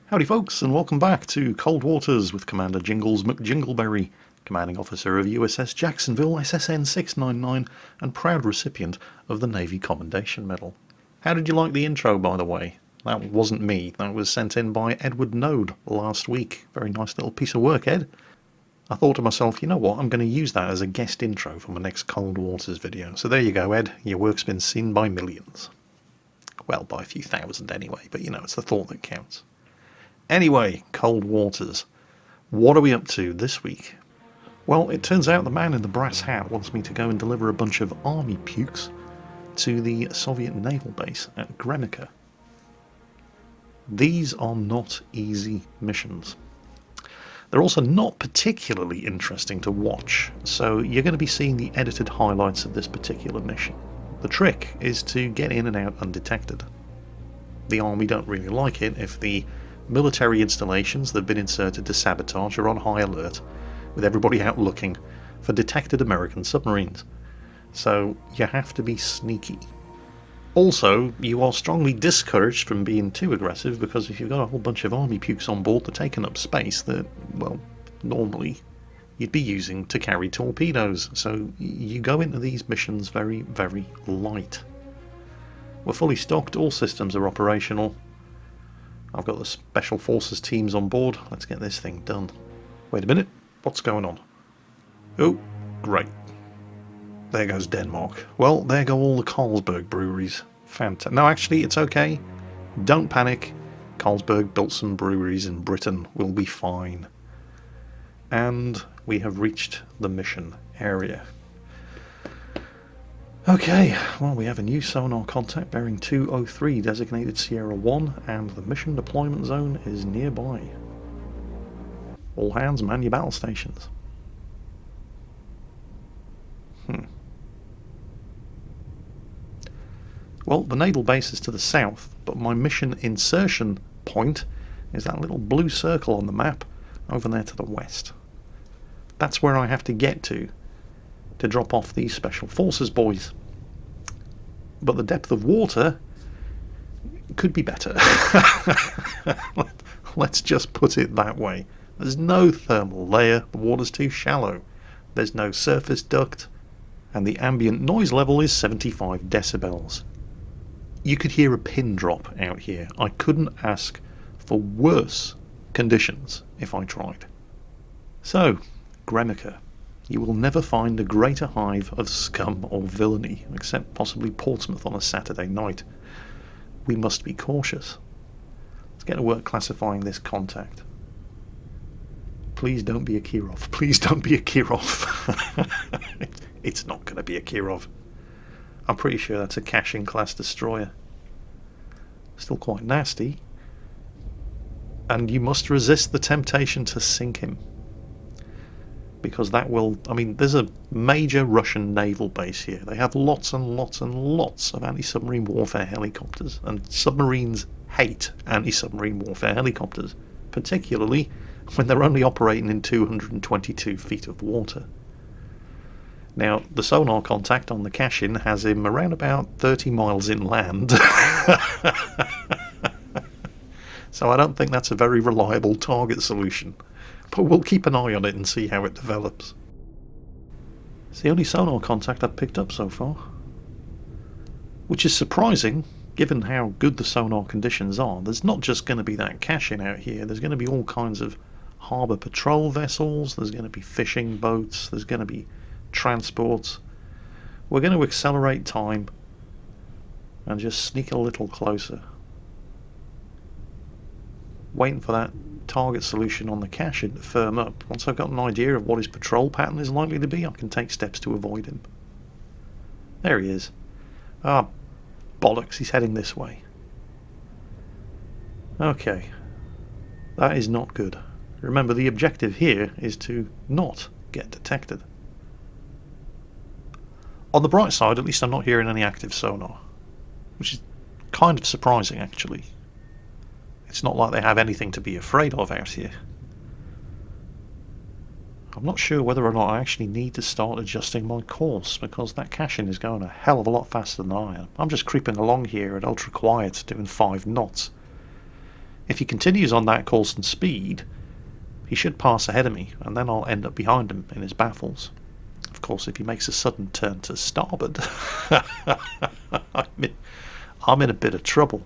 Howdy folks, and welcome back to Cold Waters with Commander Jingles McJingleberry, Commanding Officer of USS Jacksonville, SSN 699, and proud recipient of the Navy Commendation Medal. How did you like the intro, by the way? That wasn't me, that was sent in by Edward Node last week. Very nice little piece of work, Ed. I thought to myself, you know what, I'm going to use that as a guest intro for my next Cold Waters video. So there you go, Ed, your work's been seen by millions. Well, by a few thousand anyway, but you know, it's the thought that counts. Anyway, Cold Waters. What are we up to this week? Well, it turns out the man in the brass hat wants me to go and deliver a bunch of army pukes to the Soviet naval base at Gremika. These are not easy missions. They're also not particularly interesting to watch, so you're going to be seeing the edited highlights of this particular mission. The trick is to get in and out undetected. The army don't really like it if the military installations that have been inserted to sabotage are on high alert, with everybody out looking for detected American submarines. So you have to be sneaky. Also, you are strongly discouraged from being too aggressive, because if you've got a whole bunch of army pukes on board, they're taking up space that, well, normally you'd be using to carry torpedoes. So you go into these missions very, very light. We're fully stocked, all systems are operational. I've got the Special Forces teams on board. Let's get this thing done. Wait a minute, what's going on? Oh, great. There goes Denmark. Well, there go all the Carlsberg breweries. Fantastic. No, actually, it's okay. Don't panic. Carlsberg built some breweries in Britain. We'll be fine. And we have reached the mission area. Okay, well, we have a new sonar contact bearing 203 designated Sierra 1, and the mission deployment zone is nearby. All hands man your battle stations. Well, the naval base is to the south, but my mission insertion point is that little blue circle on the map over there to the west. That's where I have to get to drop off these Special Forces boys. But the depth of water could be better. Let's just put it that way. There's no thermal layer, the water's too shallow. There's no surface duct, and the ambient noise level is 75 decibels. You could hear a pin drop out here. I couldn't ask for worse conditions if I tried. So, Gremika. You will never find a greater hive of scum or villainy, except possibly Portsmouth on a Saturday night. We must be cautious. Let's get to work classifying this contact. Please don't be a Kirov. Please don't be a Kirov. It's not going to be a Kirov. I'm pretty sure that's a Cashin class destroyer. Still quite nasty. And you must resist the temptation to sink him. Because that will, I mean, there's a major Russian naval base here. They have lots and lots and lots of anti-submarine warfare helicopters, and submarines hate anti-submarine warfare helicopters, particularly when they're only operating in 222 feet of water. Now, the sonar contact on the Cashin has him around about 30 miles inland. So I don't think that's a very reliable target solution. But we'll keep an eye on it and see how it develops. It's the only sonar contact I've picked up so far. Which is surprising, given how good the sonar conditions are. There's not just going to be that Cashin out here, there's going to be all kinds of harbour patrol vessels, there's going to be fishing boats, there's going to be transports. We're going to accelerate time and just sneak a little closer. Waiting for that target solution on the Cashin to firm up. Once I've got an idea of what his patrol pattern is likely to be, I can take steps to avoid him. There he is. Ah, bollocks, he's heading this way. Okay. That is not good. Remember, the objective here is to not get detected. On the bright side, at least I'm not hearing any active sonar, which is kind of surprising, actually. It's not like they have anything to be afraid of out here. I'm not sure whether or not I actually need to start adjusting my course, because that Cashin is going a hell of a lot faster than I am. I'm just creeping along here at ultra quiet, doing 5 knots. If he continues on that course and speed, he should pass ahead of me, and then I'll end up behind him in his baffles. Of course, if he makes a sudden turn to starboard, I'm in a bit of trouble.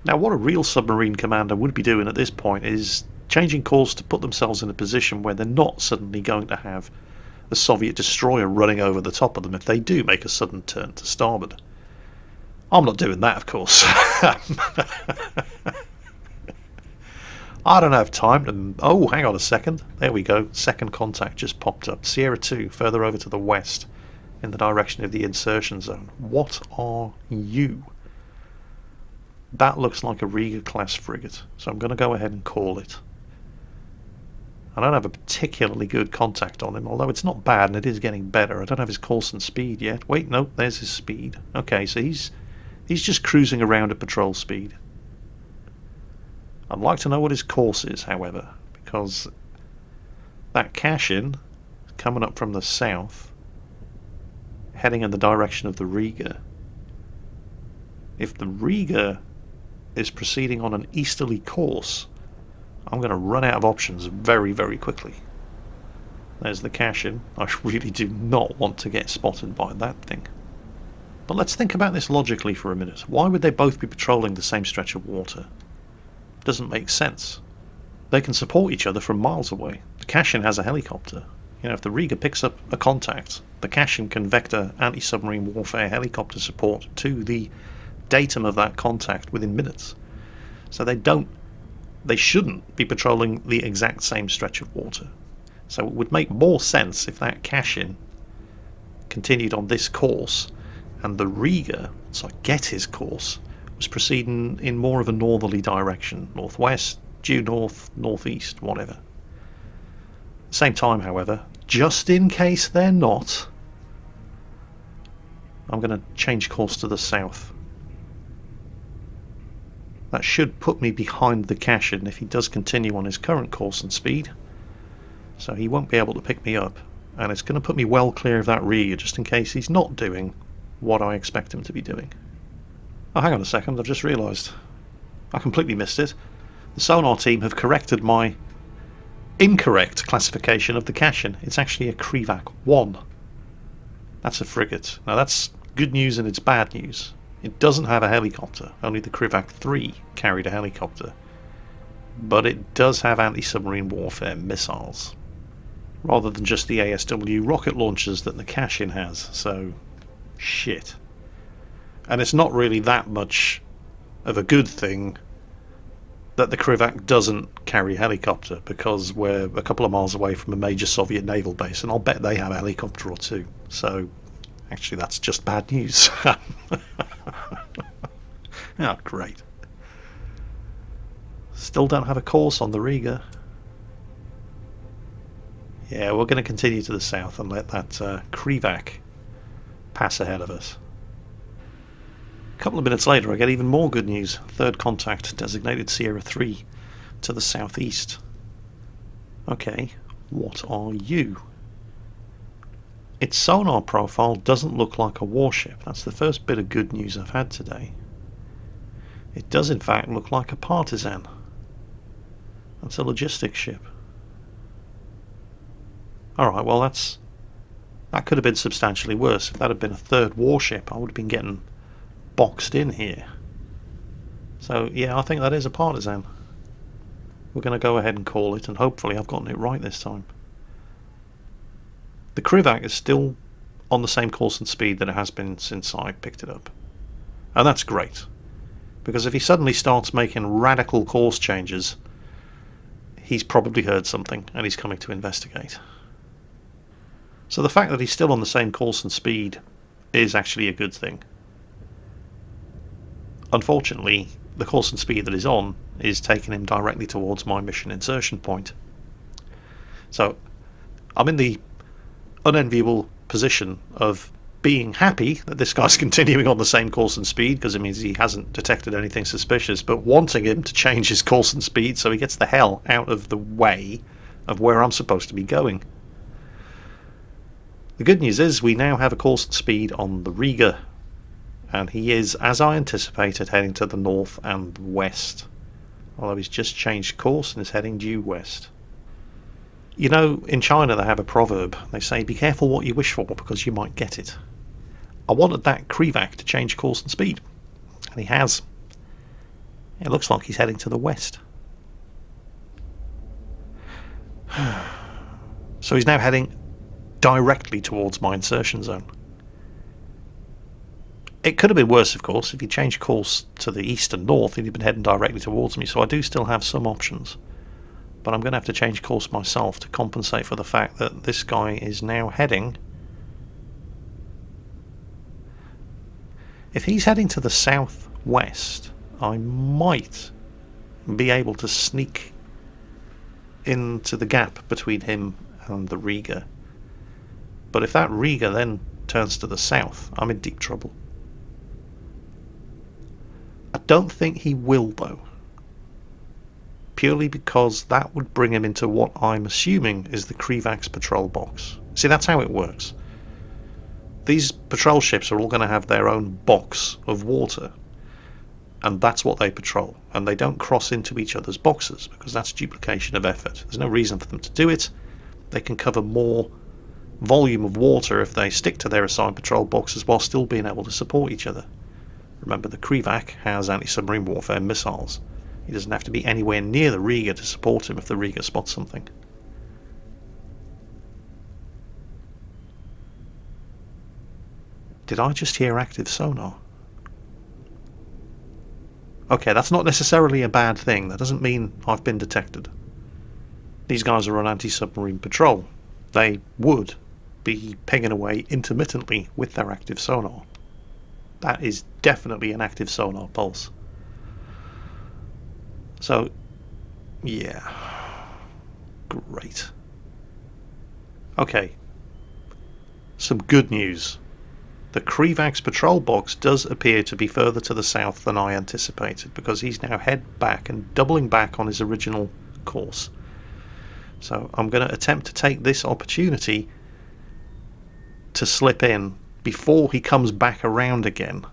Now, what a real submarine commander would be doing at this point is changing course to put themselves in a position where they're not suddenly going to have a Soviet destroyer running over the top of them if they do make a sudden turn to starboard. I'm not doing that, of course. I don't have time to... Oh, hang on a second. There we go. Second contact just popped up. Sierra 2, further over to the west, in the direction of the insertion zone. What are you? That looks like a Riga-class frigate, so I'm going to go ahead and call it. I don't have a particularly good contact on him, although it's not bad and it is getting better. I don't have his course and speed yet. Wait, no, there's his speed. Okay, so he's just cruising around at patrol speed. I'd like to know what his course is, however, because that cash-in coming up from the south, heading in the direction of the Riga. If the Riga is proceeding on an easterly course, I'm going to run out of options very, very quickly. There's the cash-in. I really do not want to get spotted by that thing. But let's think about this logically for a minute. Why would they both be patrolling the same stretch of water? Doesn't make sense. They can support each other from miles away. The cash-in has a helicopter. You know, if the Riga picks up a contact, the cash-in can vector anti-submarine warfare helicopter support to the datum of that contact within minutes. So they shouldn't be patrolling the exact same stretch of water. So it would make more sense if that cash-in continued on this course and the Riga, so I get his course, was proceeding in more of a northerly direction, northwest, due north, northeast, whatever. At the same time, however, just in case they're not, I'm going to change course to the south. That should put me behind the cash-in if he does continue on his current course and speed. So he won't be able to pick me up, and it's going to put me well clear of that Riga just in case he's not doing what I expect him to be doing. Oh, hang on a second, I've just realised. I completely missed it. The sonar team have corrected my incorrect classification of the cash-in. It's actually a Krivac 1. That's a frigate. Now that's good news and it's bad news. It doesn't have a helicopter. Only the Krivac 3 carried a helicopter. But it does have anti-submarine warfare missiles, rather than just the ASW rocket launchers that the cash-in has, so shit. And it's not really that much of a good thing that the Krivac doesn't carry a helicopter, because we're a couple of miles away from a major Soviet naval base, and I'll bet they have a helicopter or two. So, actually, that's just bad news. Oh, great. Still don't have a course on the Riga. Yeah, we're going to continue to the south and let that Krivac pass ahead of us. A couple of minutes later I get even more good news. Third contact, designated Sierra 3 to the southeast. Okay, what are you? Its sonar profile doesn't look like a warship. That's the first bit of good news I've had today. It does in fact look like a partisan. That's a logistics ship. Alright, well that could have been substantially worse. If that had been a third warship, I would have been getting boxed in here. So yeah, I think that is a partisan. We're going to go ahead and call it, and hopefully I've gotten it right this time. The Krivac is still on the same course and speed that it has been since I picked it up. And that's great, because if he suddenly starts making radical course changes, he's probably heard something and he's coming to investigate. So the fact that he's still on the same course and speed is actually a good thing. Unfortunately, the course and speed that he's on is taking him directly towards my mission insertion point. So I'm in the unenviable position of being happy that this guy's continuing on the same course and speed, because it means he hasn't detected anything suspicious, but wanting him to change his course and speed so he gets the hell out of the way of where I'm supposed to be going. The good news is we now have a course and speed on the Riga, and he is, as I anticipated, heading to the north and west. although he's just changed course and is heading due west. You know, in China they have a proverb. They say, be careful what you wish for, because you might get it. I wanted that Krivac to change course and speed, and he has. It looks like he's heading to the west. So he's now heading directly towards my insertion zone. It could have been worse, of course. If he changed course to the east and north, he'd have been heading directly towards me, so I do still have some options. But I'm going to have to change course myself to compensate for the fact that this guy is now heading... If he's heading to the southwest, I might be able to sneak into the gap between him and the Riga. But if that Riga then turns to the south, I'm in deep trouble. I don't think he will, though. Purely because that would bring him into what I'm assuming is the Krivac's patrol box. See, that's how it works. These patrol ships are all going to have their own box of water, and that's what they patrol, and they don't cross into each other's boxes because that's duplication of effort. There's no reason for them to do it. They can cover more volume of water if they stick to their assigned patrol boxes while still being able to support each other. Remember, the Krivac has anti-submarine warfare missiles. He doesn't have to be anywhere near the Riga to support him if the Riga spots something. Did I just hear active sonar? Okay, that's not necessarily a bad thing. That doesn't mean I've been detected. These guys are on anti-submarine patrol. They would be pinging away intermittently with their active sonar. That is definitely an active sonar pulse. So, yeah. Great. Okay. Some good news. The Krivac's patrol box does appear to be further to the south than I anticipated, because he's now head back and doubling back on his original course. So I'm going to attempt to take this opportunity to slip in before he comes back around again.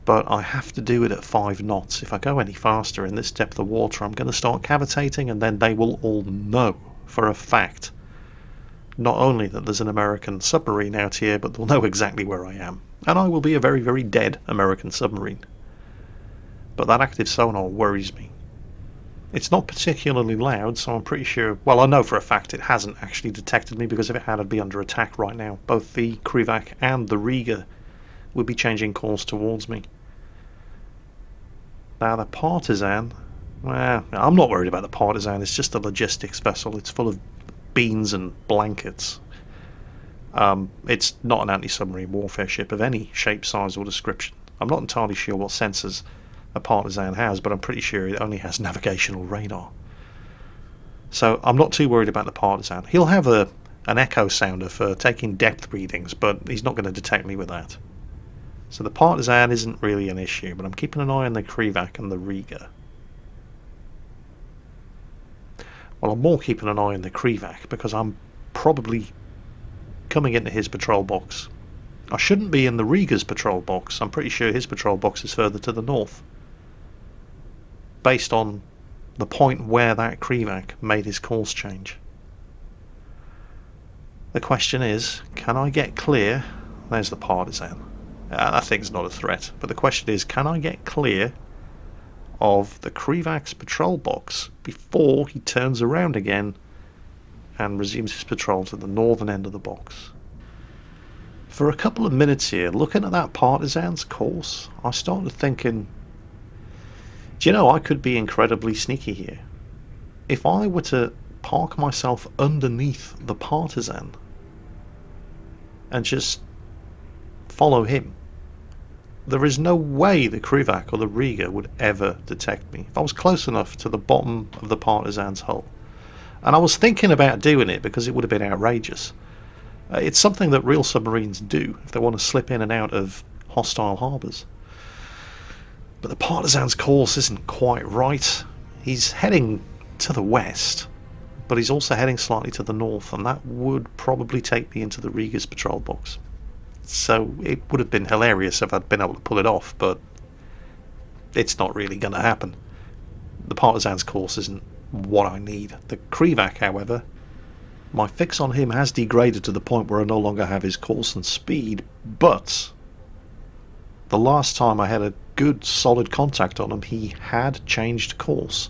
But I have to do it at 5 knots. If I go any faster in this depth of water, I'm going to start cavitating, and then they will all know for a fact not only that there's an American submarine out here, but they'll know exactly where I am. And I will be a very, very dead American submarine. But that active sonar worries me. It's not particularly loud, so I'm pretty sure... Well, I know for a fact it hasn't actually detected me, because if it had, I'd be under attack right now. Both the Krivac and the Riga would be changing course towards me. Now, the Partisan... Well, I'm not worried about the Partisan. It's just a logistics vessel. It's full of beans and blankets. It's not an anti-submarine warfare ship of any shape, size or description. I'm not entirely sure what sensors a Partisan has, but I'm pretty sure it only has navigational radar. So I'm not too worried about the Partisan. He'll have an echo sounder for taking depth readings, but he's not going to detect me with that. So the Partisan isn't really an issue, but I'm keeping an eye on the Krivac and the Riga. Well, I'm more keeping an eye on the Krivac because I'm probably coming into his patrol box. I shouldn't be in the Riga's patrol box. I'm pretty sure his patrol box is further to the north, based on the point where that Krivac made his course change. The question is, can I get clear? There's the Partisan. That thing's not a threat, but the question is, can I get clear of the Krivac's patrol box before he turns around again and resumes his patrol to the northern end of the box? For a couple of minutes here, looking at that Partisan's course, I started thinking, do you know, I could be incredibly sneaky here. If I were to park myself underneath the Partisan and just follow him, there is no way the Krivac or the Riga would ever detect me if I was close enough to the bottom of the Partisan's hull. And I was thinking about doing it because it would have been outrageous. It's something that real submarines do if they want to slip in and out of hostile harbours. But the Partisan's course isn't quite right. He's heading to the west, but he's also heading slightly to the north, and that would probably take me into the Riga's patrol box. So it would have been hilarious if I'd been able to pull it off, but it's not really going to happen. The Partisan's course isn't what I need. The Krivac, however, my fix on him has degraded to the point where I no longer have his course and speed, but the last time I had a good solid contact on him, he had changed course.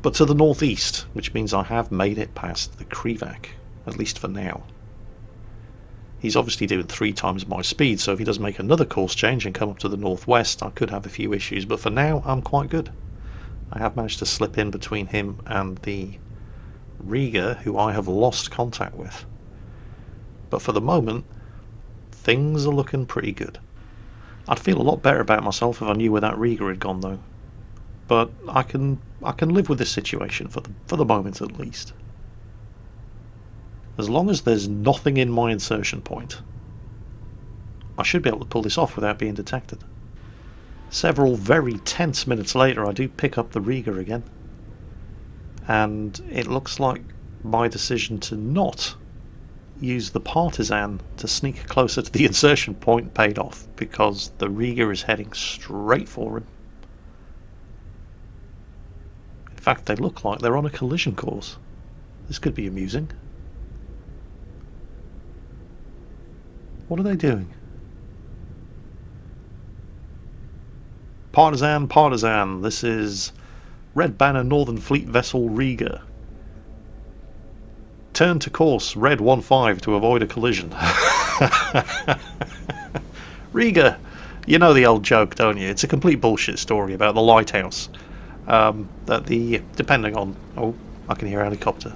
But to the northeast, which means I have made it past the Krivac, at least for now. He's obviously doing 3 times my speed, so if he does make another course change and come up to the northwest, I could have a few issues, but for now I'm quite good. I have managed to slip in between him and the Riga, who I have lost contact with. But for the moment, things are looking pretty good. I'd feel a lot better about myself if I knew where that Riga had gone, though. But I can live with this situation for the moment at least. As long as there's nothing in my insertion point, I should be able to pull this off without being detected. Several very tense minutes later, I do pick up the Riga again. And it looks like my decision to not use the Partisan to sneak closer to the insertion point paid off, because the Riga is heading straight for him. In fact, they look like they're on a collision course. This could be amusing. What are they doing? Partisan, Partisan, this is Red Banner Northern Fleet Vessel Riga. Turn to course, Red 1-5 to avoid a collision. Riga, you know the old joke, don't you? It's a complete bullshit story about the lighthouse. Depending on... Oh, I can hear a helicopter.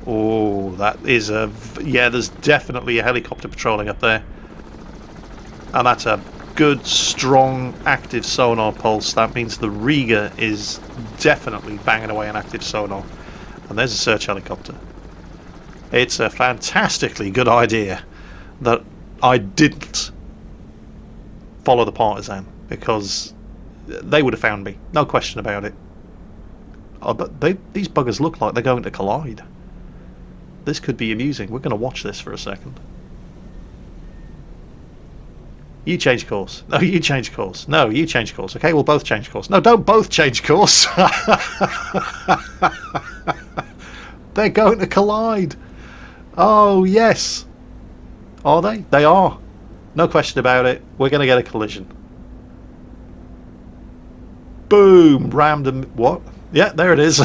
Oh, that is a... Yeah, there's definitely a helicopter patrolling up there. And that's a good, strong, active sonar pulse. That means the Riga is definitely banging away an active sonar. And there's a search helicopter. It's a fantastically good idea that I didn't follow the Partisan, because they would have found me, no question about it. Oh, but these buggers look like they're going to collide. This could be amusing. We're going to watch this for a second. You change course. No, you change course. No, you change course. Okay, we'll both change course. No, don't both change course. They're going to collide. Oh, yes. Are they? They are. No question about it. We're going to get a collision. Boom. Rammed them. What? Yeah, there it is.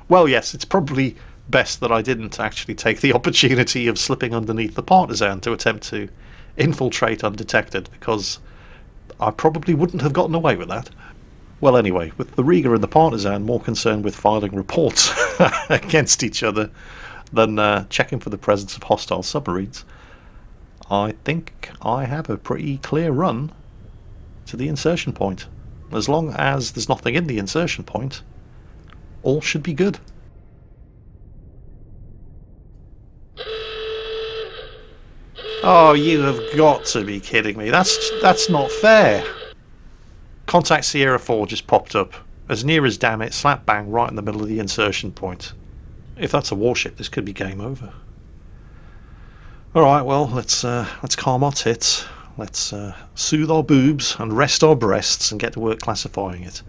Well, yes, it's probably best that I didn't actually take the opportunity of slipping underneath the Partisan to attempt to infiltrate undetected, because I probably wouldn't have gotten away with that. Well, anyway, with the Riga and the Partisan more concerned with filing reports against each other than checking for the presence of hostile submarines, I think I have a pretty clear run to the insertion point. As long as there's nothing in the insertion point, all should be good. Oh, you have got to be kidding me. That's not fair. Contact Sierra 4 just popped up. As near as damn it, slap bang right in the middle of the insertion point. If that's a warship, this could be game over. Alright, well, let's calm our tits. Let's soothe our boobs and rest our breasts and get to work classifying it.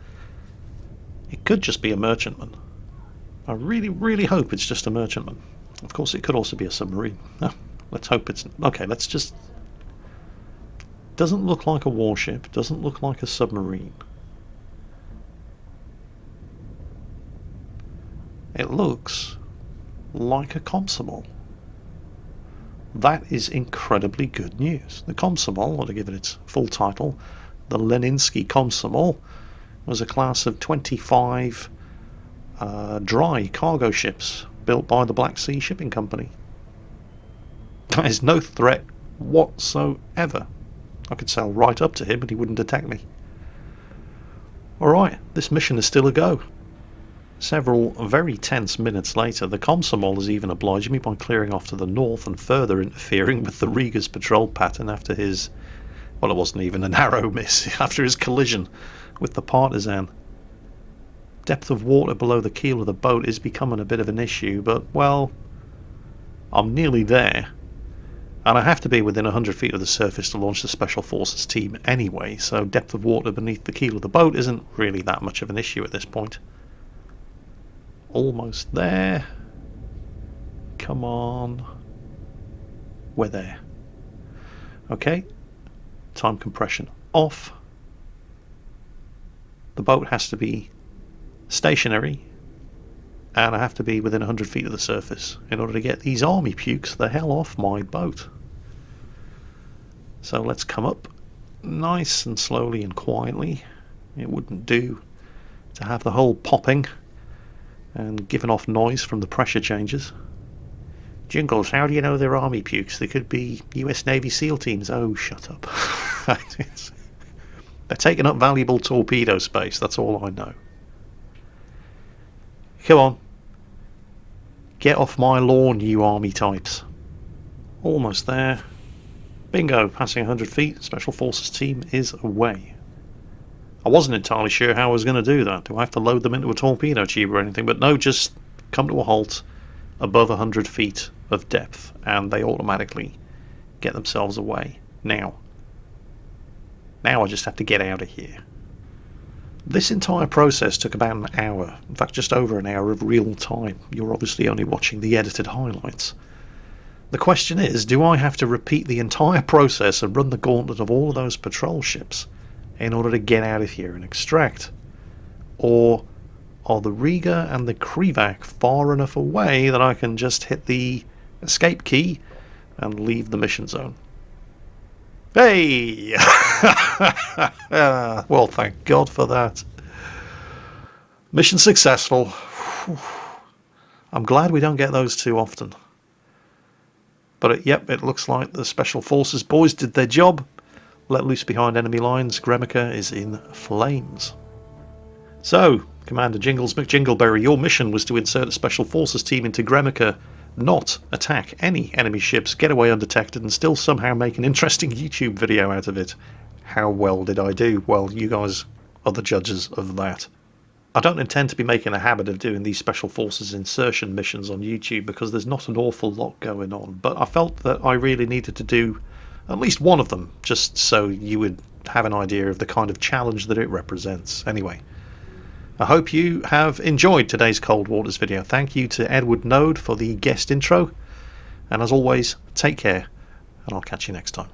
It could just be a merchantman. I really, really hope it's just a merchantman. Of course, it could also be a submarine. No, let's hope it's... Okay, let's just... Doesn't look like a warship. Doesn't look like a submarine. It looks like a Komsomol. That is incredibly good news. The Komsomol, or to give it its full title, the Leninsky Komsomol, was a class of 25 dry cargo ships built by the Black Sea Shipping Company. That is no threat whatsoever. I could sail right up to him and he wouldn't detect me. Alright, this mission is still a go. Several very tense minutes later, the Komsomol has even obliged me by clearing off to the north and further interfering with the Riga's patrol pattern after his... well, it wasn't even a narrow miss, after his collision with the Partisan. Depth of water below the keel of the boat is becoming a bit of an issue, but, well, I'm nearly there. And I have to be within 100 feet of the surface to launch the Special Forces team anyway, so depth of water beneath the keel of the boat isn't really that much of an issue at this point. Almost there. Come on. We're there. Okay. Time compression off. The boat has to be stationary, and I have to be within 100 feet of the surface in order to get these army pukes the hell off my boat. So let's come up nice and slowly and quietly. It wouldn't do to have the hull popping and giving off noise from the pressure changes. Jingles, how do you know they're army pukes? They could be US Navy SEAL teams. Oh, shut up. They're taking up valuable torpedo space, that's all I know. Come on. Get off my lawn, you army types. Almost there. Bingo, passing 100 feet. Special Forces team is away. I wasn't entirely sure how I was going to do that. Do I have to load them into a torpedo tube or anything? But no, just come to a halt above 100 feet of depth and they automatically get themselves away. Now I just have to get out of here. This entire process took about an hour, in fact just over an hour of real time. You're obviously only watching the edited highlights. The question is, do I have to repeat the entire process and run the gauntlet of all of those patrol ships in order to get out of here and extract? Or are the Riga and the Krivak far enough away that I can just hit the escape key and leave the mission zone? Hey! Well, thank God for that. Mission successful. I'm glad we don't get those too often. But yep, it looks like the Special Forces boys did their job. Let loose behind enemy lines. Gremica is in flames. So, Commander Jingles McJingleberry, your mission was to insert a Special Forces team into Gremica, not attack any enemy ships, get away undetected, and still somehow make an interesting YouTube video out of it. How well did I do? Well, you guys are the judges of that. I don't intend to be making a habit of doing these Special Forces insertion missions on YouTube because there's not an awful lot going on, but I felt that I really needed to do at least one of them, just so you would have an idea of the kind of challenge that it represents. Anyway, I hope you have enjoyed today's Cold Waters video. Thank you to Edward Node for the guest intro, and as always, take care, and I'll catch you next time.